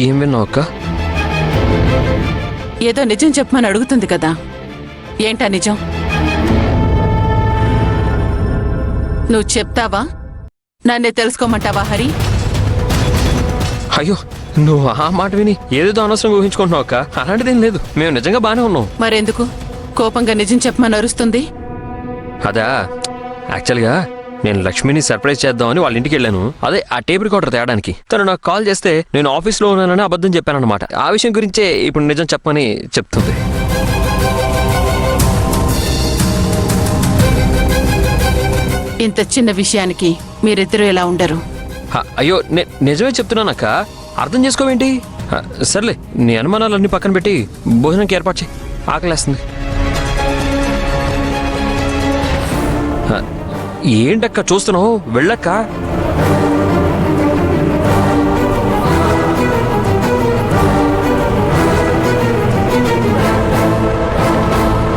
ఏం విన్నావు అక్క? ఏదో నిజం చెప్పమని అడుగుతుంది కదా, ఏంటా నిజం? నువ్వు చెప్తావా, నన్నే తెలుసుకోమంటావా హరి? అయ్యో, నువ్వు ఆ మాట విని ఏదేదో అనవసరంగా ఊహించుకుంటున్నావు అక్క. అలాంటిదేం లేదు, మేము నిజంగా బాగానే ఉన్నాం. మరెందుకు కోపంగా నిజం చెప్పమని అరుస్తుంది? అదా, యాక్చువల్గా నేను లక్ష్మిని సర్ప్రైజ్ చేద్దామని వాళ్ళ ఇంటికి వెళ్ళాను. అదే ఆ టేప్ రికార్డర్ తేయడానికి. తను నాకు కాల్ చేస్తే నేను ఆఫీస్లో ఉన్నానని అబద్ధం చెప్పానన్నమాట. ఆ విషయం గురించే ఇప్పుడు నిజం చెప్పమని చెప్తుంది. ఇంత చిన్న విషయానికి మీరిద్దరూ ఎలా ఉండరు? అయ్యో, నిజమే చెప్తున్నానక్క, అర్థం చేసుకోవేంటి? సర్లే, నీ అనుమానాలన్నీ పక్కన పెట్టి భోజనంకి ఏర్పాటు చేయి, ఆకలేస్తుంది. ఏంటక్క చూస్తున్నావు, వెళ్ళక్క.